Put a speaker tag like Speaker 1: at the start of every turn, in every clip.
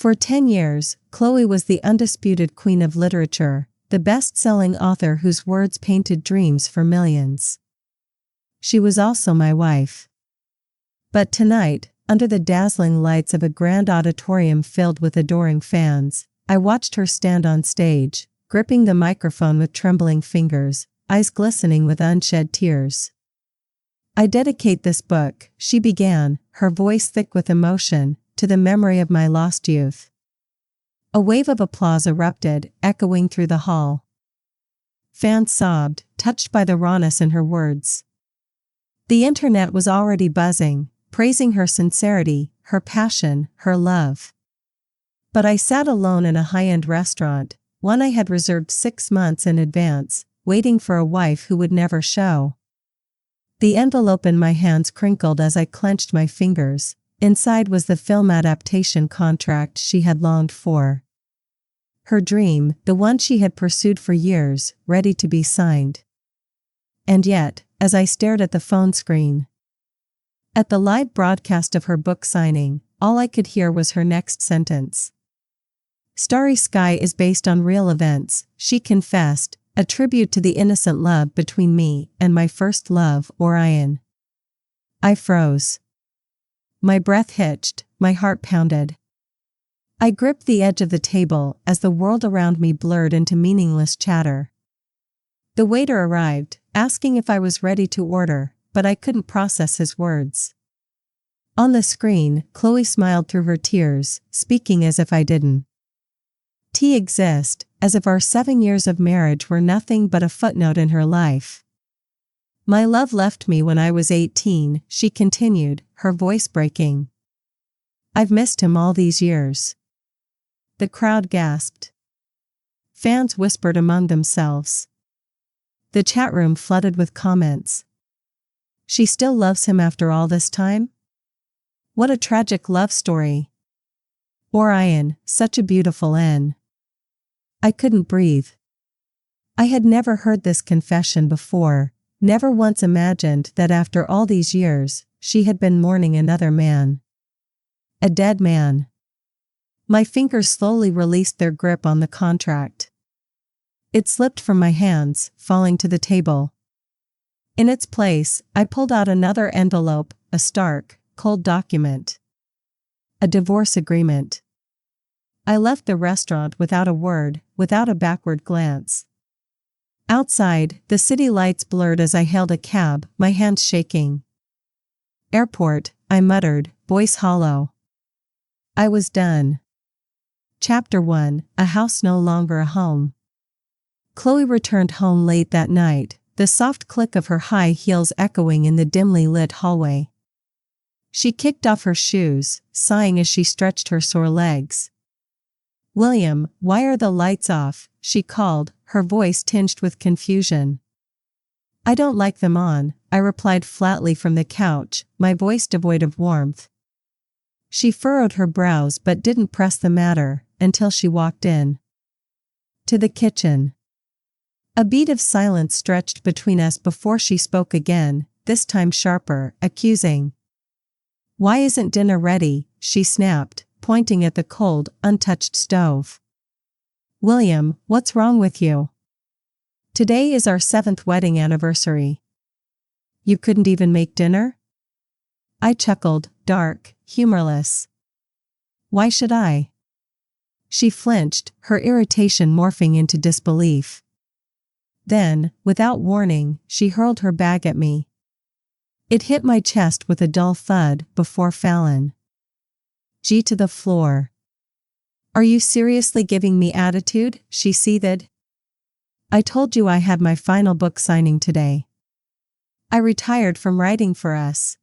Speaker 1: For 10 years, Chloe was the undisputed queen of literature, the best-selling author whose words painted dreams for millions. She was also my wife. But tonight, under the dazzling lights of a grand auditorium filled with adoring fans, I watched her stand on stage, gripping the microphone with trembling fingers, eyes glistening with unshed tears. "I dedicate this book," she began, her voice thick with emotion, "to the memory of my lost youth." A wave of applause erupted, echoing through the hall. Fans sobbed, touched by the rawness in her words. The internet was already buzzing, praising her sincerity, her passion, her love. But I sat alone in a high-end restaurant, one I had reserved 6 months in advance, waiting for a wife who would never show. The envelope in my hands crinkled as I clenched my fingers. Inside was the film adaptation contract she had longed for. Her dream, the one she had pursued for years, ready to be signed. And yet, as I stared at the phone screen, at the live broadcast of her book signing, all I could hear was her next sentence. "Starry Sky is based on real events," she confessed, "a tribute to the innocent love between me and my first love, Orion." I froze. My breath hitched, my heart pounded. I gripped the edge of the table as the world around me blurred into meaningless chatter. The waiter arrived, asking if I was ready to order, but I couldn't process his words. On the screen, Chloe smiled through her tears, speaking as if I didn't exist, as if our 7 years of marriage were nothing but a footnote in her life. "My love left me when I was 18, she continued, her voice breaking. "I've missed him all these years." The crowd gasped. Fans whispered among themselves. The chat room flooded with comments. "She still loves him after all this time? What a tragic love story. Orion, such a beautiful N." I couldn't breathe. I had never heard this confession before, never once imagined that after all these years, she had been mourning another man. A dead man. My fingers slowly released their grip on the contract. It slipped from my hands, falling to the table. In its place, I pulled out another envelope, a stark, cold document. A divorce agreement. I left the restaurant without a word, without a backward glance. Outside, the city lights blurred as I hailed a cab, my hands shaking. "Airport," I muttered, voice hollow. I was done. Chapter 1, A House No Longer a Home. Chloe returned home late that night, the soft click of her high heels echoing in the dimly lit hallway. She kicked off her shoes, sighing as she stretched her sore legs. "William, why are the lights off?" she called, her voice tinged with confusion. "I don't like them on," I replied flatly from the couch, my voice devoid of warmth. She furrowed her brows but didn't press the matter, until she walked in. To the kitchen. A beat of silence stretched between us before she spoke again, this time sharper, accusing. "Why isn't dinner ready?" she snapped, pointing at the cold, untouched stove. "William, what's wrong with you? Today is our 7th wedding anniversary. You couldn't even make dinner?" I chuckled, dark, humorless. "Why should I?" She flinched, her irritation morphing into disbelief. Then, without warning, she hurled her bag at me. It hit my chest with a dull thud before falling to the floor. "Are you seriously giving me attitude?" she seethed. "I told you I had my final book signing today. I retired from writing for us.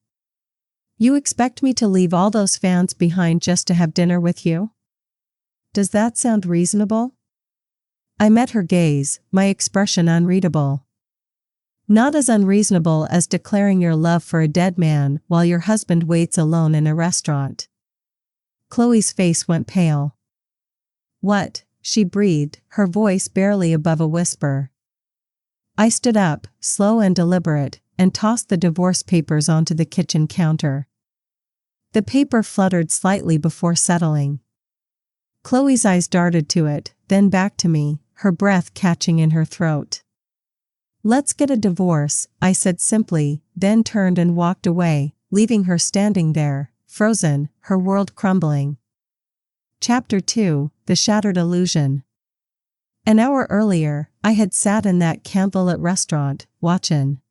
Speaker 1: You expect me to leave all those fans behind just to have dinner with you? Does that sound reasonable?" I met her gaze, my expression unreadable. "Not as unreasonable as declaring your love for a dead man while your husband waits alone in a restaurant." Chloe's face went pale. "What?" she breathed, her voice barely above a whisper. I stood up, slow and deliberate, and tossed the divorce papers onto the kitchen counter. The paper fluttered slightly before settling. Chloe's eyes darted to it, then back to me, her breath catching in her throat. "Let's get a divorce," I said simply, then turned and walked away, leaving her standing there, frozen, her world crumbling. Chapter 2: The Shattered Illusion. An hour earlier, I had sat in that candlelit restaurant, watchin'.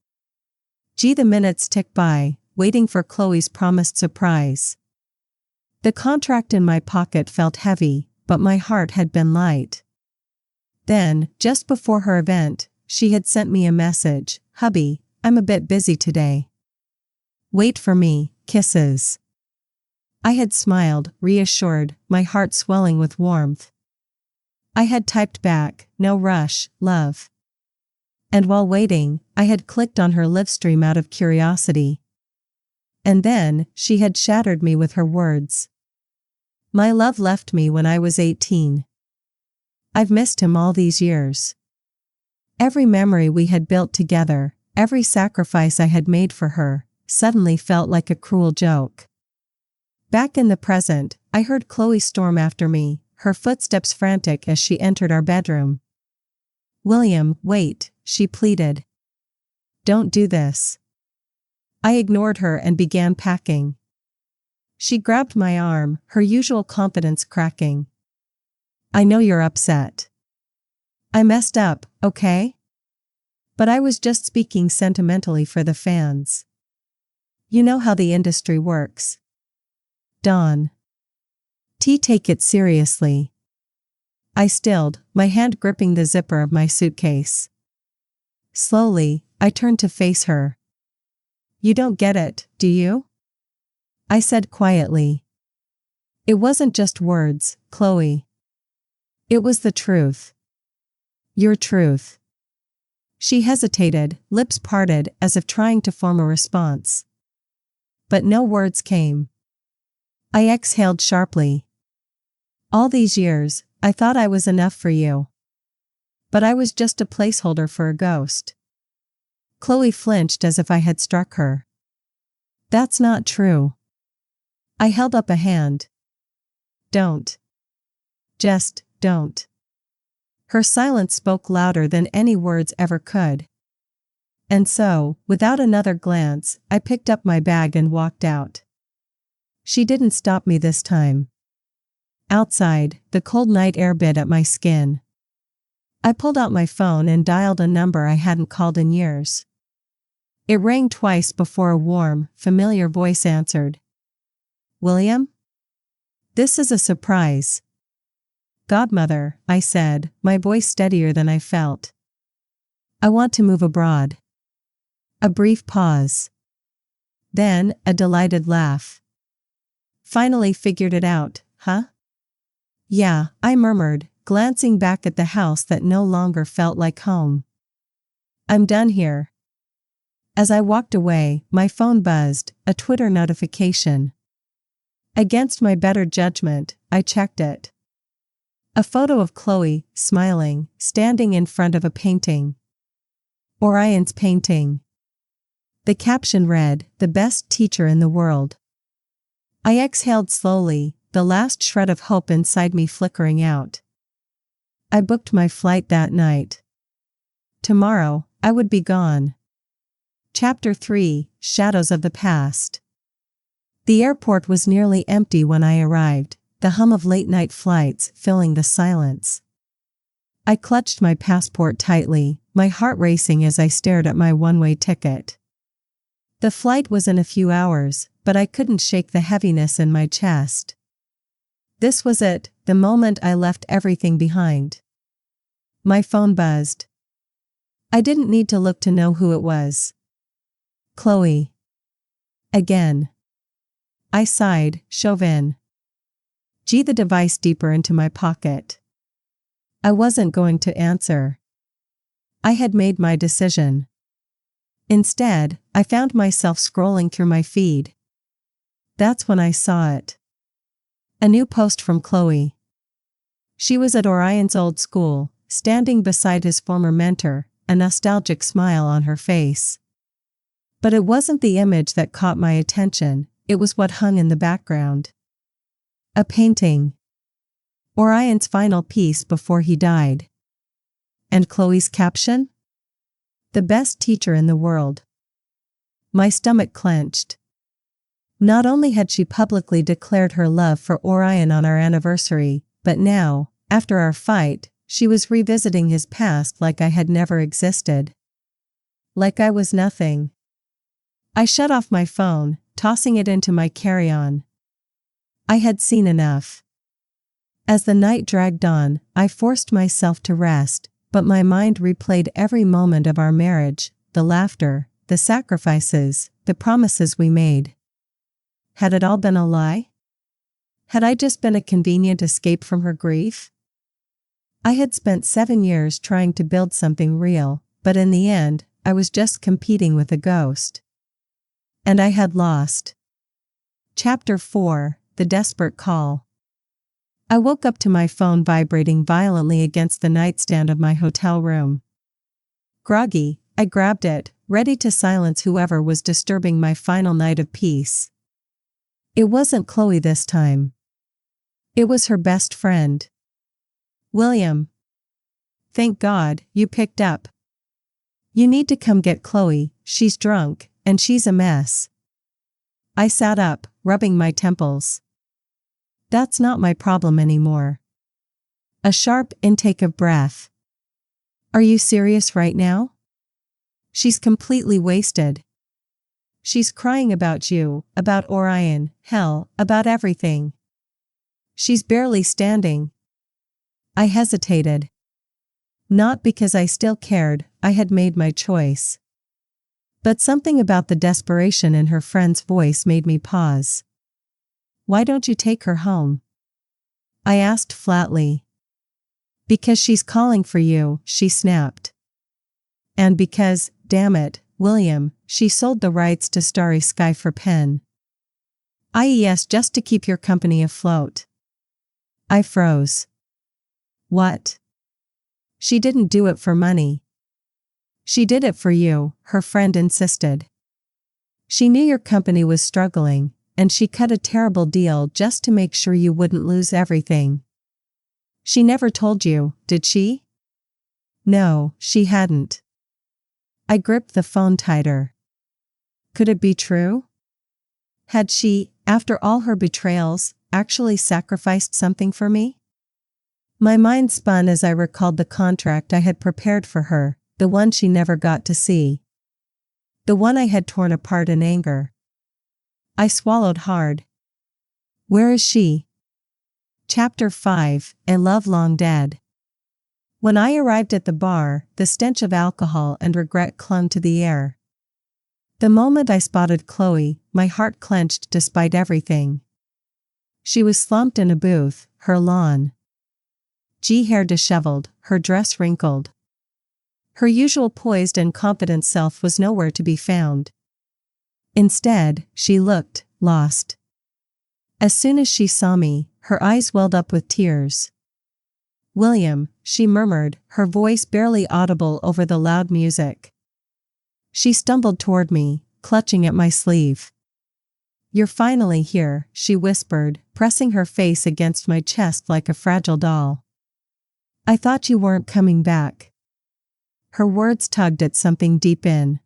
Speaker 1: The minutes tick by, waiting for Chloe's promised surprise. The contract in my pocket felt heavy, but my heart had been light. Then, just before her event, she had sent me a message: "Hubby, I'm a bit busy today. Wait for me, kisses." I had smiled, reassured, my heart swelling with warmth. I had typed back, "No rush, love." And while waiting, I had clicked on her live stream out of curiosity. And then, she had shattered me with her words. "My love left me when I was 18. I've missed him all these years. Every memory we had built together, every sacrifice I had made for her, suddenly felt like a cruel joke." Back in the present, I heard Chloe storm after me, her footsteps frantic as she entered our bedroom. "William, wait," she pleaded. "Don't do this." I ignored her and began packing. She grabbed my arm, her usual confidence cracking. "I know you're upset. I messed up, okay? But I was just speaking sentimentally for the fans. You know how the industry works. Dawn. Take it seriously." I stilled, my hand gripping the zipper of my suitcase. Slowly, I turned to face her. "You don't get it, do you?" I said quietly. "It wasn't just words, Chloe. It was the truth. Your truth." She hesitated, lips parted as if trying to form a response. But no words came. I exhaled sharply. "All these years, I thought I was enough for you. But I was just a placeholder for a ghost." Chloe flinched as if I had struck her. "That's not true." I held up a hand. "Don't. Just don't." Her silence spoke louder than any words ever could. And so, without another glance, I picked up my bag and walked out. She didn't stop me this time. Outside, the cold night air bit at my skin. I pulled out my phone and dialed a number I hadn't called in years. It rang twice before a warm, familiar voice answered. "William? This is a surprise." "Godmother," I said, my voice steadier than I felt. "I want to move abroad." A brief pause. Then, a delighted laugh. "Finally figured it out, huh?" "Yeah," I murmured, glancing back at the house that no longer felt like home. "I'm done here." As I walked away, my phone buzzed, a Twitter notification. Against my better judgment, I checked it. A photo of Chloe, smiling, standing in front of a painting. Orion's painting. The caption read, "The best teacher in the world." I exhaled slowly, the last shred of hope inside me flickering out. I booked my flight that night. Tomorrow, I would be gone. Chapter 3: Shadows of the Past. The airport was nearly empty when I arrived, the hum of late-night flights filling the silence. I clutched my passport tightly, my heart racing as I stared at my one-way ticket. The flight was in a few hours, but I couldn't shake the heaviness in my chest. This was it, the moment I left everything behind. My phone buzzed. I didn't need to look to know who it was. Chloe. Again. I sighed, chagrin. The device deeper into my pocket. I wasn't going to answer. I had made my decision. Instead, I found myself scrolling through my feed. That's when I saw it. A new post from Chloe. She was at Orion's old school, standing beside his former mentor, a nostalgic smile on her face. But it wasn't the image that caught my attention, it was what hung in the background. A painting. Orion's final piece before he died. And Chloe's caption? The best teacher in the world. My stomach clenched. Not only had she publicly declared her love for Orion on our anniversary, but now, after our fight, she was revisiting his past like I had never existed. Like I was nothing. I shut off my phone, tossing it into my carry-on. I had seen enough. As the night dragged on, I forced myself to rest, but my mind replayed every moment of our marriage, the laughter, the sacrifices, the promises we made. Had it all been a lie? Had I just been a convenient escape from her grief? I had spent 7 years trying to build something real, but in the end, I was just competing with a ghost. And I had lost. Chapter 4: The Desperate Call. I woke up to my phone vibrating violently against the nightstand of my hotel room. Groggy, I grabbed it, ready to silence whoever was disturbing my final night of peace. It wasn't Chloe this time. It was her best friend. William. Thank God, you picked up. You need to come get Chloe, she's drunk, and she's a mess. I sat up, rubbing my temples. That's not my problem anymore. A sharp intake of breath. Are you serious right now? She's completely wasted. She's crying about you, about Orion, hell, about everything. She's barely standing. I hesitated. Not because I still cared, I had made my choice. But something about the desperation in her friend's voice made me pause. Why don't you take her home? I asked flatly. Because she's calling for you, she snapped. And because, damn it, William, she sold the rights to Starry Sky for pen. IES just to keep your company afloat. I froze. What? She didn't do it for money. She did it for you, her friend insisted. She knew your company was struggling, and she cut a terrible deal just to make sure you wouldn't lose everything. She never told you, did she? No, she hadn't. I gripped the phone tighter. Could it be true? Had she, after all her betrayals, actually sacrificed something for me? My mind spun as I recalled the contract I had prepared for her, the one she never got to see. The one I had torn apart in anger. I swallowed hard. Where is she? Chapter 5: A Love Long Dead. When I arrived at the bar, the stench of alcohol and regret clung to the air. The moment I spotted Chloe, my heart clenched despite everything. She was slumped in a booth, her lawn hair disheveled, her dress wrinkled. Her usual poised and confident self was nowhere to be found. Instead, she looked lost. As soon as she saw me, her eyes welled up with tears. William, she murmured, her voice barely audible over the loud music. She stumbled toward me, clutching at my sleeve. You're finally here, she whispered, pressing her face against my chest like a fragile doll. I thought you weren't coming back. Her words tugged at something deep in.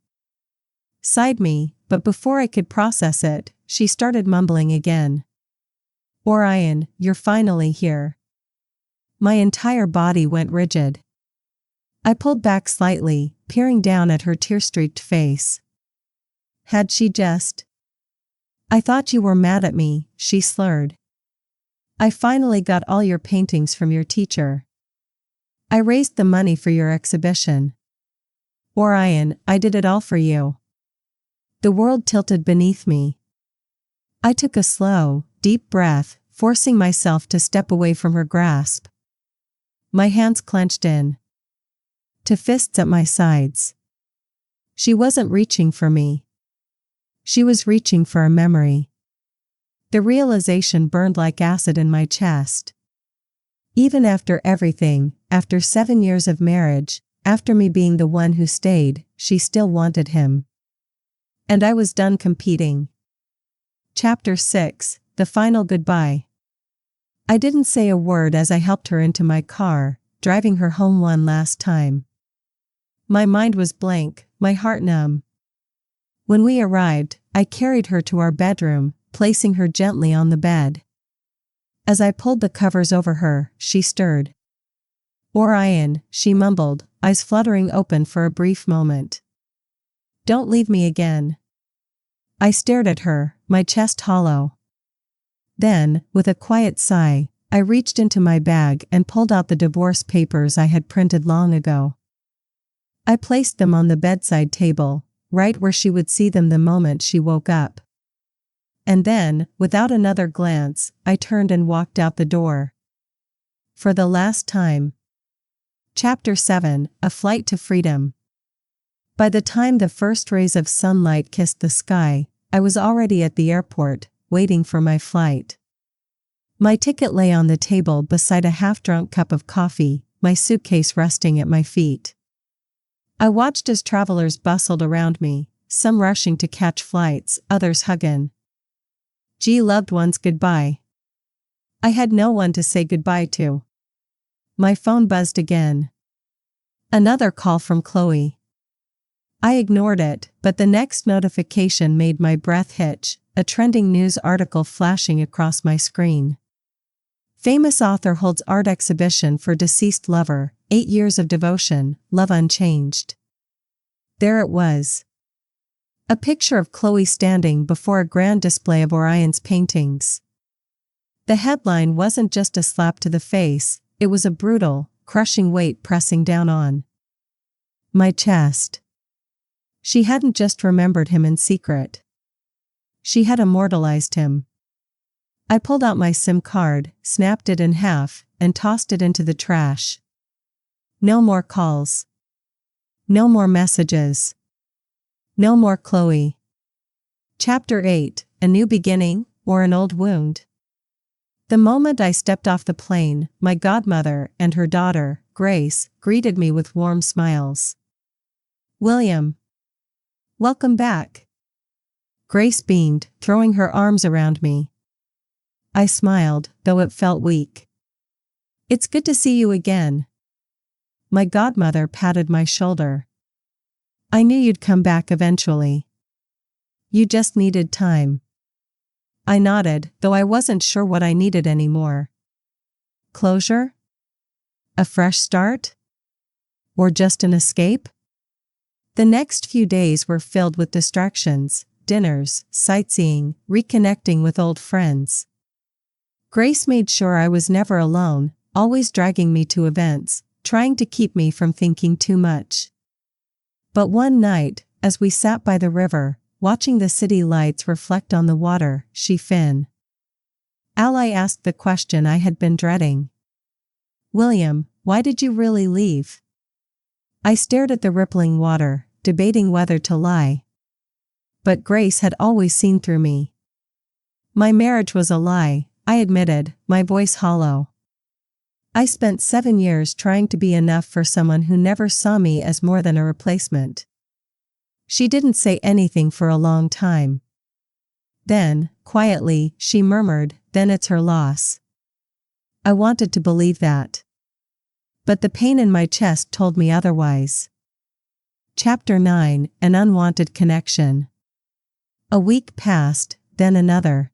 Speaker 1: Sighed me, but before I could process it, she started mumbling again. Orion, you're finally here. My entire body went rigid. I pulled back slightly, peering down at her tear-streaked face. Had she just? I thought you were mad at me, she slurred. I finally got all your paintings from your teacher. I raised the money for your exhibition. Orion, I did it all for you. The world tilted beneath me. I took a slow, deep breath, forcing myself to step away from her grasp. My hands clenched in to fists at my sides. She wasn't reaching for me. She was reaching for a memory. The realization burned like acid in my chest. Even after everything, after 7 years of marriage, after me being the one who stayed, she still wanted him. And I was done competing. Chapter 6: The Final Goodbye. I didn't say a word as I helped her into my car, driving her home one last time. My mind was blank, my heart numb. When we arrived, I carried her to our bedroom, placing her gently on the bed. As I pulled the covers over her, she stirred. "Orion," she mumbled, eyes fluttering open for a brief moment. "Don't leave me again." I stared at her, my chest hollow. Then, with a quiet sigh, I reached into my bag and pulled out the divorce papers I had printed long ago. I placed them on the bedside table, right where she would see them the moment she woke up. And then, without another glance, I turned and walked out the door. For the last time. Chapter 7: A Flight to Freedom. By the time the first rays of sunlight kissed the sky, I was already at the airport, waiting for my flight. My ticket lay on the table beside a half-drunk cup of coffee, my suitcase resting at my feet. I watched as travelers bustled around me, some rushing to catch flights, others hugging. Gee, loved ones, goodbye. I had no one to say goodbye to. My phone buzzed again. Another call from Chloe. I ignored it, but the next notification made my breath hitch, a trending news article flashing across my screen. Famous author holds art exhibition for deceased lover, 8 years of devotion, love unchanged. There it was. A picture of Chloe standing before a grand display of Orion's paintings. The headline wasn't just a slap to the face, it was a brutal, crushing weight pressing down on my chest. She hadn't just remembered him in secret. She had immortalized him. I pulled out my SIM card, snapped it in half, and tossed it into the trash. No more calls. No more messages. No more Chloe. Chapter 8: A New Beginning, or an Old Wound. The moment I stepped off the plane, my godmother and her daughter, Grace, greeted me with warm smiles. "William. Welcome back." Grace beamed, throwing her arms around me. I smiled, though it felt weak. "It's good to see you again." My godmother patted my shoulder. "I knew you'd come back eventually. You just needed time." I nodded, though I wasn't sure what I needed anymore. Closure? A fresh start? Or just an escape? The next few days were filled with distractions, dinners, sightseeing, reconnecting with old friends. Grace made sure I was never alone, always dragging me to events, trying to keep me from thinking too much. But one night, as we sat by the river, watching the city lights reflect on the water, I asked the question I had been dreading. "William, why did you really leave?" I stared at the rippling water, debating whether to lie. But Grace had always seen through me. My marriage was a lie, I admitted, my voice hollow. I spent 7 years trying to be enough for someone who never saw me as more than a replacement. She didn't say anything for a long time. Then, quietly, she murmured, "Then it's her loss." I wanted to believe that. But the pain in my chest told me otherwise. Chapter 9: An Unwanted Connection. A week passed, then another.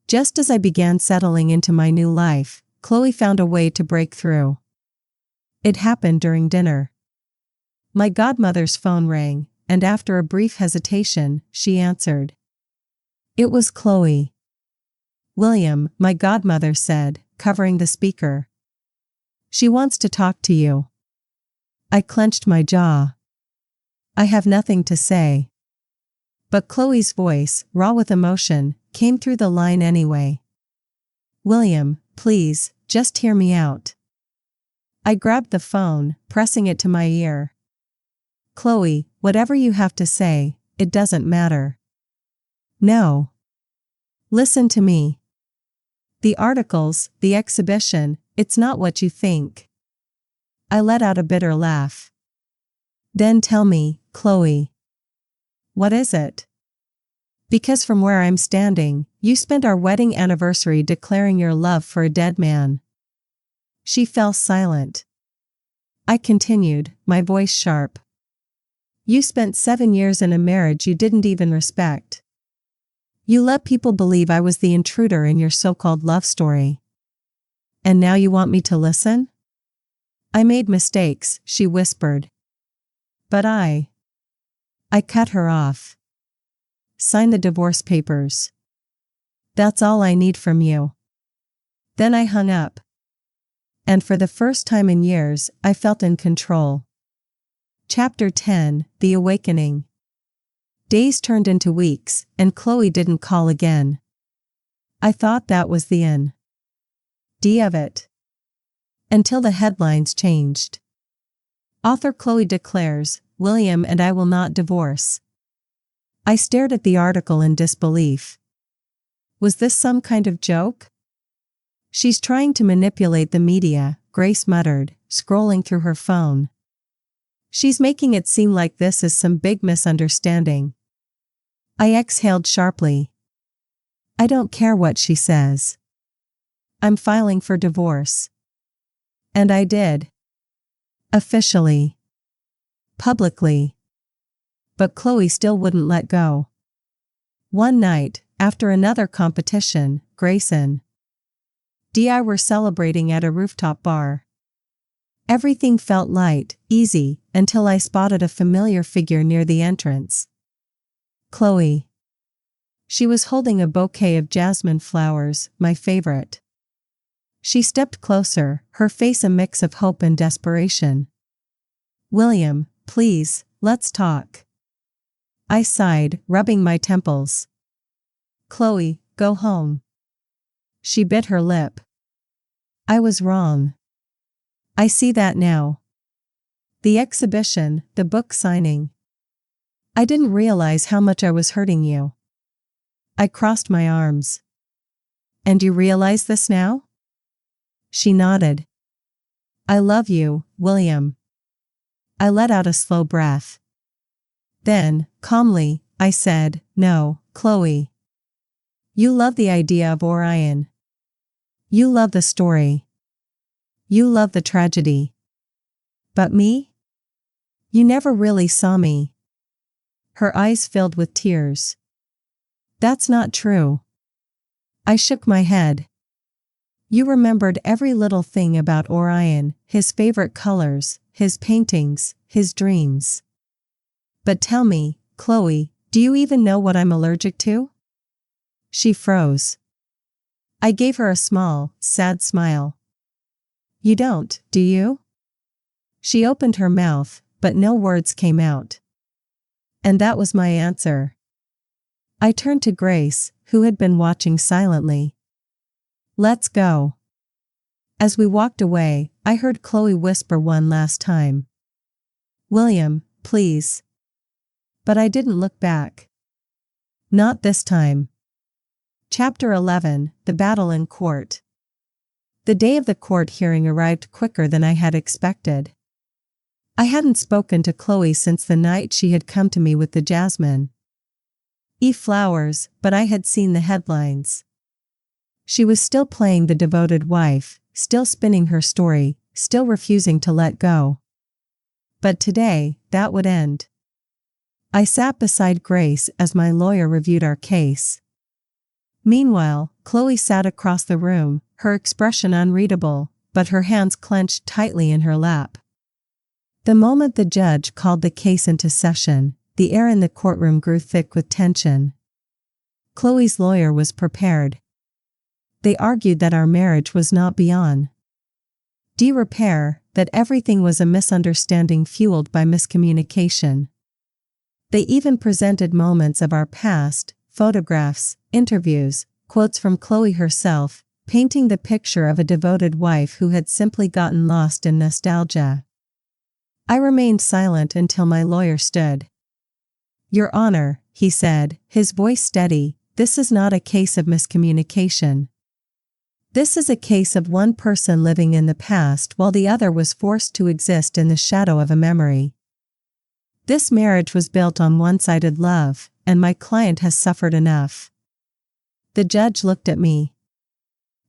Speaker 1: Just as I began settling into my new life, Chloe found a way to break through. It happened during dinner. My godmother's phone rang, and after a brief hesitation, she answered. It was Chloe. "William," my godmother said, covering the speaker. "She wants to talk to you." I clenched my jaw. I have nothing to say. But Chloe's voice, raw with emotion, came through the line anyway. "William, please, just hear me out." I grabbed the phone, pressing it to my ear. "Chloe, whatever you have to say, it doesn't matter." "No. Listen to me. The articles, the exhibition, it's not what you think." I let out a bitter laugh. "Then tell me, Chloe. What is it?" Because from where I'm standing, you spent our wedding anniversary declaring your love for a dead man. She fell silent. I continued, my voice sharp. You spent 7 years in a marriage you didn't even respect. You let people believe I was the intruder in your so-called love story. And now you want me to listen? I made mistakes, she whispered. But I cut her off. Sign the divorce papers. That's all I need from you. Then I hung up. And for the first time in years, I felt in control. Chapter 10, The Awakening. Days turned into weeks, and Chloe didn't call again. I thought that was the end of it. Until the headlines changed. Author Chloe declares, William and I will not divorce. I stared at the article in disbelief. Was this some kind of joke? She's trying to manipulate the media, Grace muttered, scrolling through her phone. She's making it seem like this is some big misunderstanding. I exhaled sharply. I don't care what she says. I'm filing for divorce. And I did. Officially. Publicly. But Chloe still wouldn't let go. One night, after another competition, Grace and I were celebrating at a rooftop bar. Everything felt light, easy, until I spotted a familiar figure near the entrance. Chloe. She was holding a bouquet of jasmine flowers, my favorite. She stepped closer, her face a mix of hope and desperation. William, please, let's talk. I sighed, rubbing my temples. Chloe, go home. She bit her lip. I was wrong. I see that now. The exhibition, the book signing. I didn't realize how much I was hurting you. I crossed my arms. And you realize this now? She nodded. I love you, William. I let out a slow breath. Then, calmly, I said, no, Chloe. You love the idea of Orion. You love the story. You love the tragedy. But me? You never really saw me. Her eyes filled with tears. That's not true. I shook my head. You remembered every little thing about Orion, his favorite colors, his paintings, his dreams. But tell me, Chloe, do you even know what I'm allergic to? She froze. I gave her a small, sad smile. You don't, do you? She opened her mouth, but no words came out. And that was my answer. I turned to Grace, who had been watching silently. Let's go. As we walked away, I heard Chloe whisper one last time. William, please. But I didn't look back. Not this time. Chapter 11, The Battle in Court. The day of the court hearing arrived quicker than I had expected. I hadn't spoken to Chloe since the night she had come to me with the jasmine flowers, but I had seen the headlines. She was still playing the devoted wife, still spinning her story, still refusing to let go. But today, that would end. I sat beside Grace as my lawyer reviewed our case. Meanwhile, Chloe sat across the room, her expression unreadable, but her hands clenched tightly in her lap. The moment the judge called the case into session, the air in the courtroom grew thick with tension. Chloe's lawyer was prepared. They argued that our marriage was not beyond repair, that everything was a misunderstanding fueled by miscommunication. They even presented moments of our past, photographs, interviews, quotes from Chloe herself, painting the picture of a devoted wife who had simply gotten lost in nostalgia. I remained silent until my lawyer stood. Your Honor, he said, his voice steady, this is not a case of miscommunication. This is a case of one person living in the past while the other was forced to exist in the shadow of a memory. This marriage was built on one-sided love, and my client has suffered enough. The judge looked at me.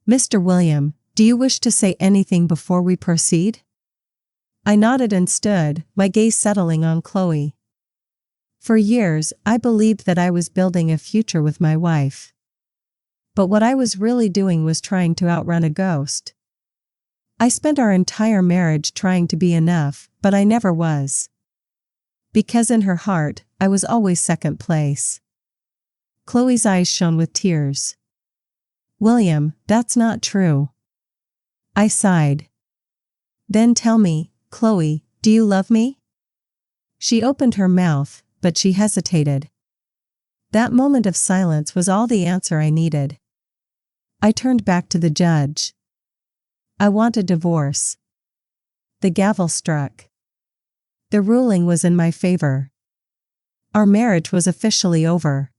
Speaker 1: Mr. William, do you wish to say anything before we proceed? I nodded and stood, my gaze settling on Chloe. For years, I believed that I was building a future with my wife. But what I was really doing was trying to outrun a ghost. I spent our entire marriage trying to be enough, but I never was. Because in her heart, I was always second place. Chloe's eyes shone with tears. William, that's not true. I sighed. Then tell me, Chloe, do you love me? She opened her mouth, but she hesitated. That moment of silence was all the answer I needed. I turned back to the judge. I want a divorce. The gavel struck. The ruling was in my favor. Our marriage was officially over.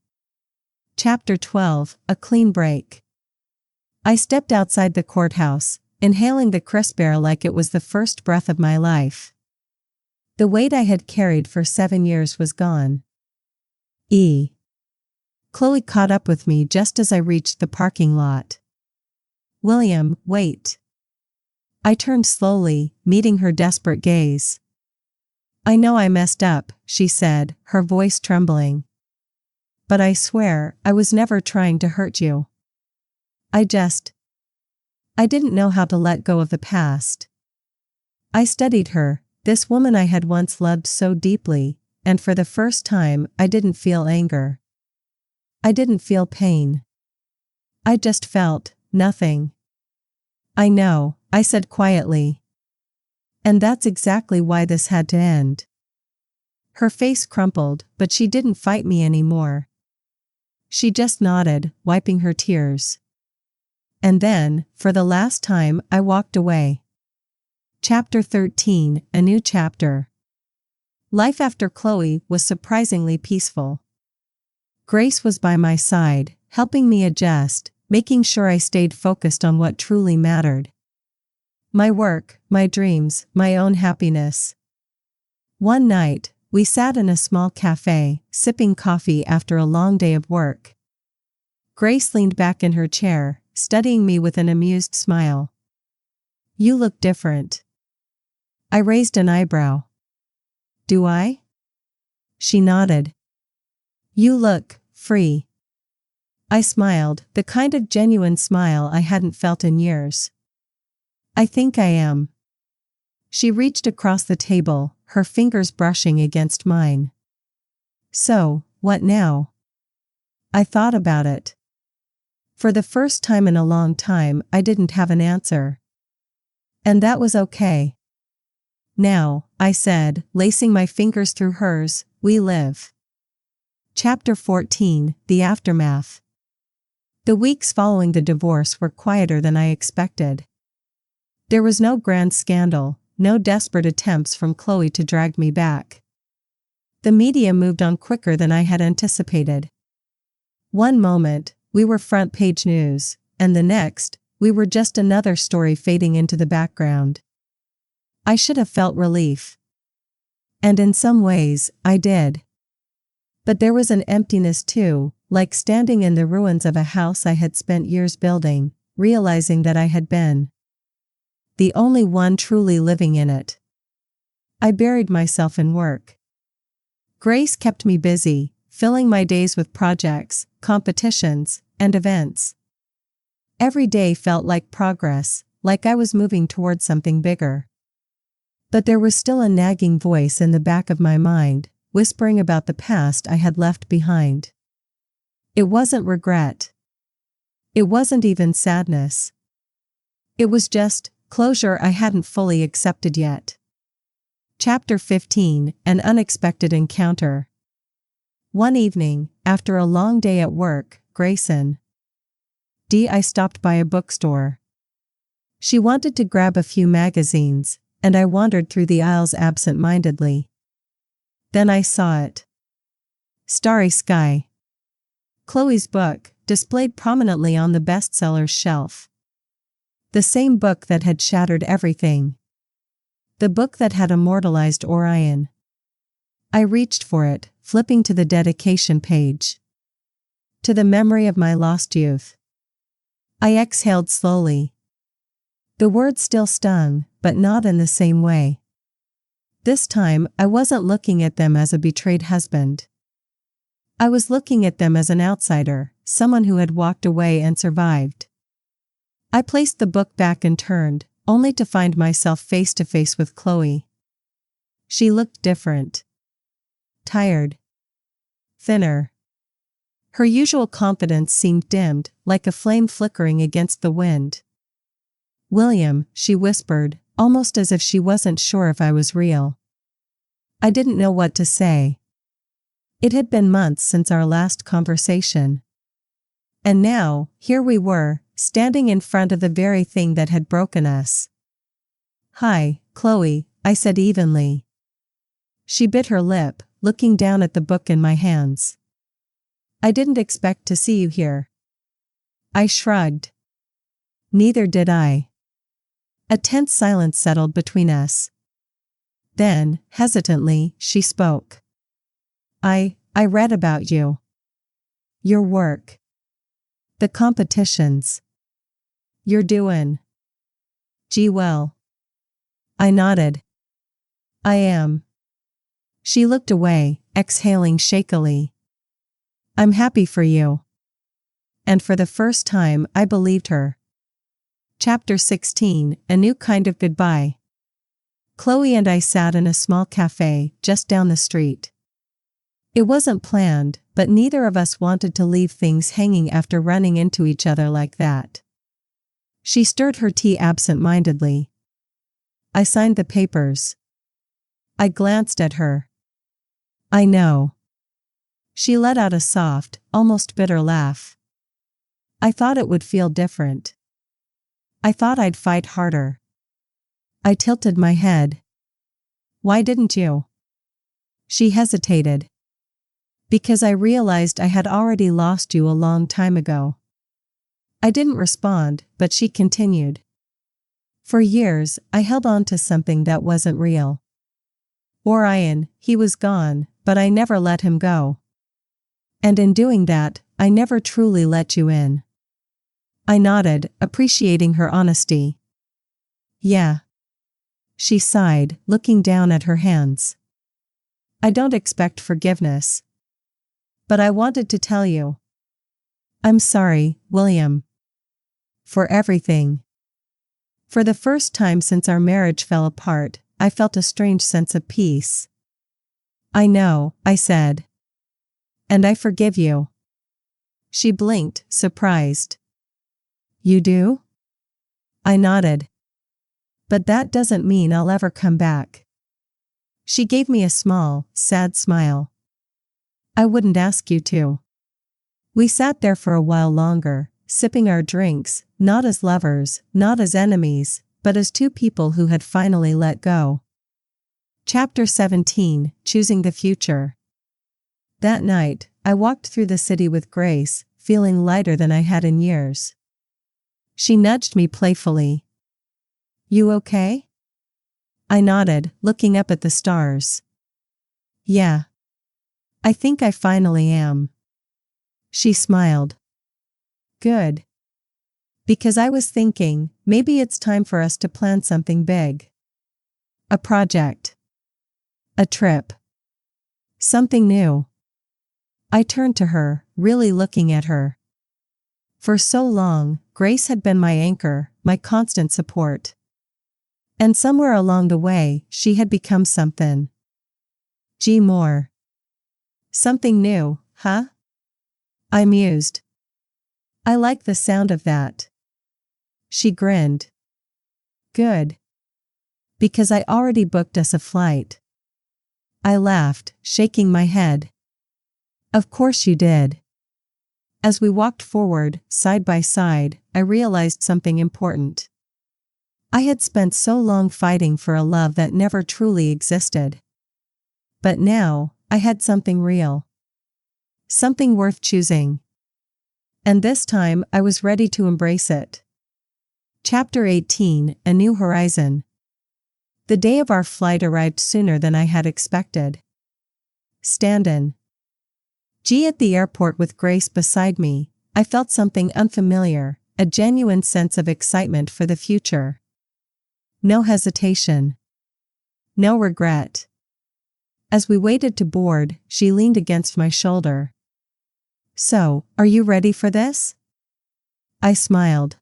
Speaker 1: Chapter 12, A Clean Break. I stepped outside the courthouse, inhaling the crisp air like it was the first breath of my life. The weight I had carried for 7 years was gone. Chloe caught up with me just as I reached the parking lot. William, wait. I turned slowly, meeting her desperate gaze. I know I messed up, she said, her voice trembling. But I swear, I was never trying to hurt you. I didn't know how to let go of the past. I studied her, this woman I had once loved so deeply, and for the first time, I didn't feel anger. I didn't feel pain. I just felt nothing. I know, I said quietly. And that's exactly why this had to end. Her face crumpled, but she didn't fight me anymore. She just nodded, wiping her tears. And then, for the last time, I walked away. Chapter 13, A New Chapter. Life after Chloe was surprisingly peaceful. Grace was by my side, helping me adjust, making sure I stayed focused on what truly mattered. My work, my dreams, my own happiness. One night, we sat in a small cafe, sipping coffee after a long day of work. Grace leaned back in her chair, studying me with an amused smile. You look different. I raised an eyebrow. Do I? She nodded. You look free. I smiled, the kind of genuine smile I hadn't felt in years. I think I am. She reached across the table, her fingers brushing against mine. So, what now? I thought about it. For the first time in a long time, I didn't have an answer. And that was okay. Now, I said, lacing my fingers through hers, we live. Chapter 14, The Aftermath. The weeks following the divorce were quieter than I expected. There was no grand scandal, no desperate attempts from Chloe to drag me back. The media moved on quicker than I had anticipated. One moment, we were front-page news, and the next, we were just another story fading into the background. I should have felt relief. And in some ways, I did. But there was an emptiness too, like standing in the ruins of a house I had spent years building, realizing that I had been the only one truly living in it. I buried myself in work. Grace kept me busy, filling my days with projects, competitions, and events. Every day felt like progress, like I was moving toward something bigger. But there was still a nagging voice in the back of my mind, whispering about the past I had left behind. It wasn't regret. It wasn't even sadness. It was just closure I hadn't fully accepted yet. Chapter 15, An Unexpected Encounter. One evening, after a long day at work, I stopped by a bookstore. She wanted to grab a few magazines, and I wandered through the aisles absent-mindedly. Then I saw it. Starry Sky. Chloe's book, displayed prominently on the bestsellers shelf. The same book that had shattered everything. The book that had immortalized Orion. I reached for it, flipping to the dedication page. To the memory of my lost youth. I exhaled slowly. The words still stung, but not in the same way. This time, I wasn't looking at them as a betrayed husband. I was looking at them as an outsider, someone who had walked away and survived. I placed the book back and turned, only to find myself face to face with Chloe. She looked different. Tired. Thinner. Her usual confidence seemed dimmed, like a flame flickering against the wind. "William," she whispered, almost as if she wasn't sure if I was real. I didn't know what to say. It had been months since our last conversation. And now, here we were, standing in front of the very thing that had broken us. "Hi, Chloe," I said evenly. She bit her lip, looking down at the book in my hands. "I didn't expect to see you here." I shrugged. Neither did I. A tense silence settled between us. Then, hesitantly, she spoke. I read about you. Your work. The competitions. You're doing. Gee well." I nodded. "I am." She looked away, exhaling shakily. "I'm happy for you." And for the first time, I believed her. Chapter 16, A New Kind of Goodbye. Chloe and I sat in a small cafe, just down the street. It wasn't planned, but neither of us wanted to leave things hanging after running into each other like that. She stirred her tea absent-mindedly. I signed the papers. I glanced at her. "I know." She let out a soft, almost bitter laugh. "I thought it would feel different. I thought I'd fight harder." I tilted my head. "Why didn't you?" She hesitated. "Because I realized I had already lost you a long time ago." I didn't respond, but she continued. "For years, I held on to something that wasn't real. Orion, he was gone, but I never let him go. And in doing that, I never truly let you in." I nodded, appreciating her honesty. "Yeah." She sighed, looking down at her hands. "I don't expect forgiveness. But I wanted to tell you. I'm sorry, William. For everything." For the first time since our marriage fell apart, I felt a strange sense of peace. "I know," I said. "And I forgive you." She blinked, surprised. "You do?" I nodded. "But that doesn't mean I'll ever come back." She gave me a small, sad smile. "I wouldn't ask you to." We sat there for a while longer, sipping our drinks, not as lovers, not as enemies, but as two people who had finally let go. Chapter 17, Choosing the Future. That night, I walked through the city with Grace, feeling lighter than I had in years. She nudged me playfully. "You okay?" I nodded, looking up at the stars. "Yeah. I think I finally am." She smiled. "Good. Because I was thinking, maybe it's time for us to plan something big. A project. A trip. Something new." I turned to her, really looking at her. For so long, Grace had been my anchor, my constant support. And somewhere along the way, she had become something. Gee more. "Something new, huh?" I mused. "I like the sound of that." She grinned. "Good. Because I already booked us a flight." I laughed, shaking my head. "Of course you did." As we walked forward, side by side, I realized something important. I had spent so long fighting for a love that never truly existed. But now, I had something real. Something worth choosing. And this time, I was ready to embrace it. Chapter 18, A New Horizon. The day of our flight arrived sooner than I had expected. Stand-in. At the airport with Grace beside me, I felt something unfamiliar, a genuine sense of excitement for the future. No hesitation. No regret. As we waited to board, she leaned against my shoulder. "So, are you ready for this?" I smiled.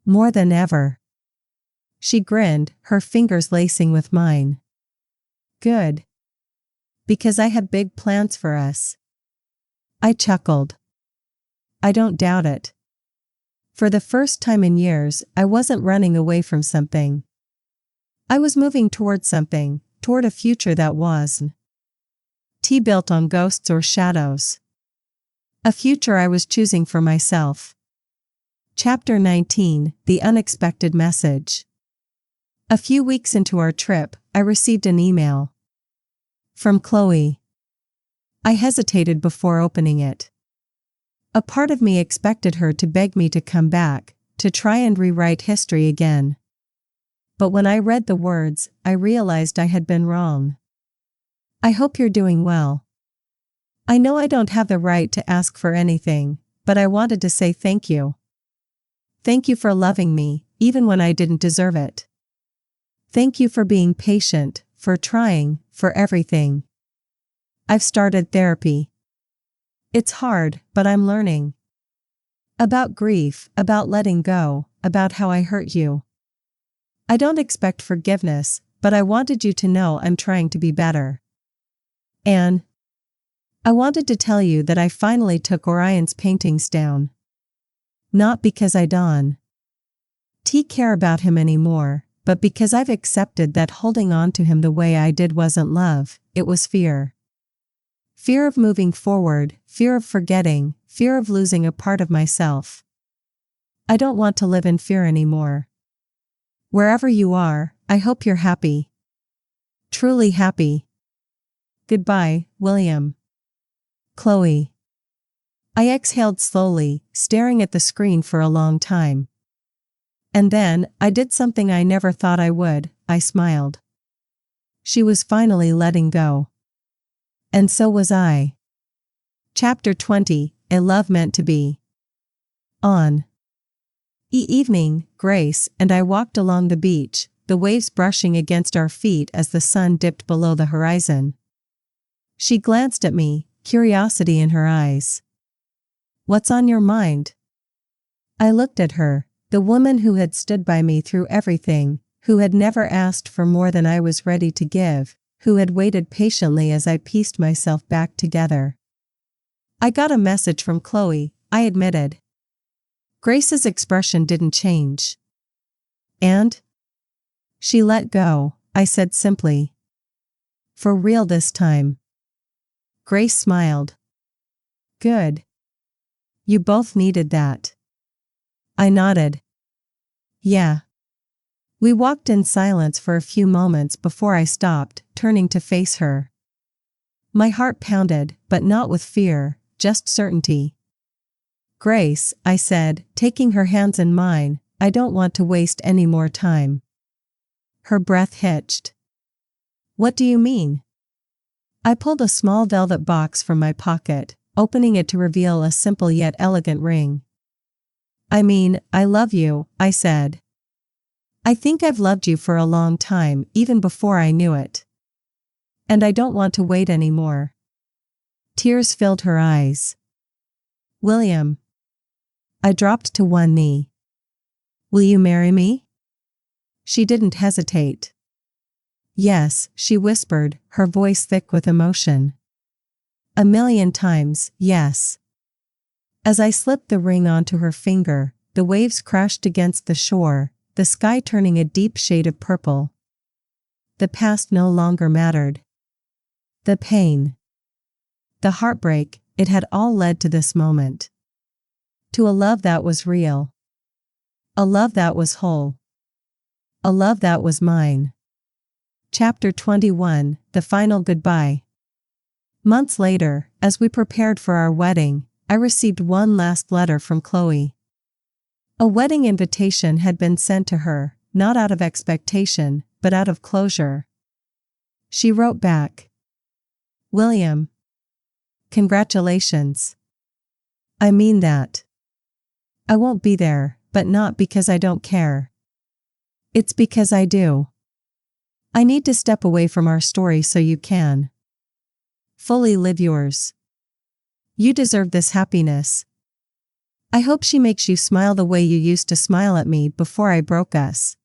Speaker 1: "More than ever." She grinned, her fingers lacing with mine. "Good. Because I have big plans for us." I chuckled. "I don't doubt it." For the first time in years, I wasn't running away from something. I was moving toward something, toward a future that was built on ghosts or shadows. A future I was choosing for myself. Chapter 19, The Unexpected Message. A few weeks into our trip, I received an email. From Chloe. I hesitated before opening it. A part of me expected her to beg me to come back, to try and rewrite history again. But when I read the words, I realized I had been wrong. "I hope you're doing well. I know I don't have the right to ask for anything, but I wanted to say thank you. Thank you for loving me, even when I didn't deserve it. Thank you for being patient, for trying, for everything. I've started therapy. It's hard, but I'm learning. About grief, about letting go, about how I hurt you. I don't expect forgiveness, but I wanted you to know I'm trying to be better. And I wanted to tell you that I finally took Orion's paintings down. Not because I don't care about him anymore, but because I've accepted that holding on to him the way I did wasn't love, it was fear. Fear of moving forward, fear of forgetting, fear of losing a part of myself. I don't want to live in fear anymore. Wherever you are, I hope you're happy. Truly happy. Goodbye, William." Chloe. I exhaled slowly, staring at the screen for a long time. And then, I did something I never thought I would, I smiled. She was finally letting go. And so was I. Chapter 20, A Love Meant to Be. On evening, Grace and I walked along the beach, the waves brushing against our feet as the sun dipped below the horizon. She glanced at me, curiosity in her eyes. "What's on your mind?" I looked at her, the woman who had stood by me through everything, who had never asked for more than I was ready to give, who had waited patiently as I pieced myself back together. "I got a message from Chloe," I admitted. Grace's expression didn't change. "And?" "She let go," I said simply. "For real this time." Grace smiled. "Good. You both needed that." I nodded. "Yeah." We walked in silence for a few moments before I stopped, turning to face her. My heart pounded, but not with fear, just certainty. "Grace," I said, taking her hands in mine, "I don't want to waste any more time." Her breath hitched. "What do you mean?" I pulled a small velvet box from my pocket, opening it to reveal a simple yet elegant ring. "I mean, I love you," I said. "I think I've loved you for a long time, even before I knew it. And I don't want to wait anymore." Tears filled her eyes. "William." I dropped to one knee. "Will you marry me?" She didn't hesitate. "Yes," she whispered, her voice thick with emotion. "A million times, yes." As I slipped the ring onto her finger, the waves crashed against the shore, the sky turning a deep shade of purple. The past no longer mattered. The pain, the heartbreak, it had all led to this moment. To a love that was real. A love that was whole. A love that was mine. Chapter 21, The Final Goodbye. Months later, as we prepared for our wedding, I received one last letter from Chloe. A wedding invitation had been sent to her, not out of expectation, but out of closure. She wrote back. William. Congratulations. I mean that. I won't be there, but not because I don't care. It's because I do. I need to step away from our story so you can fully live yours. You deserve this happiness. I hope she makes you smile the way you used to smile at me before I broke us.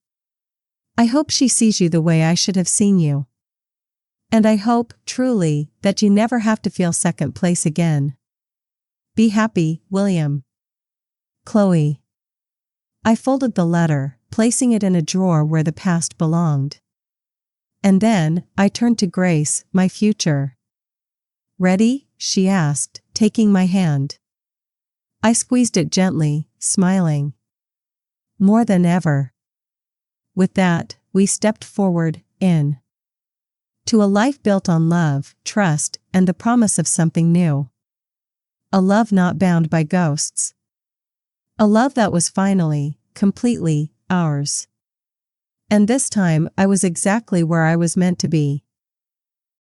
Speaker 1: I hope she sees you the way I should have seen you. And I hope, truly, that you never have to feel second place again. Be happy, William. Chloe. I folded the letter, placing it in a drawer where the past belonged. And then, I turned to Grace, my future. Ready? She asked, taking my hand. I squeezed it gently, smiling. More than ever. With that, we stepped forward, to a life built on love, trust, and the promise of something new. A love not bound by ghosts. A love that was finally, completely, ours. And this time I was exactly where I was meant to be.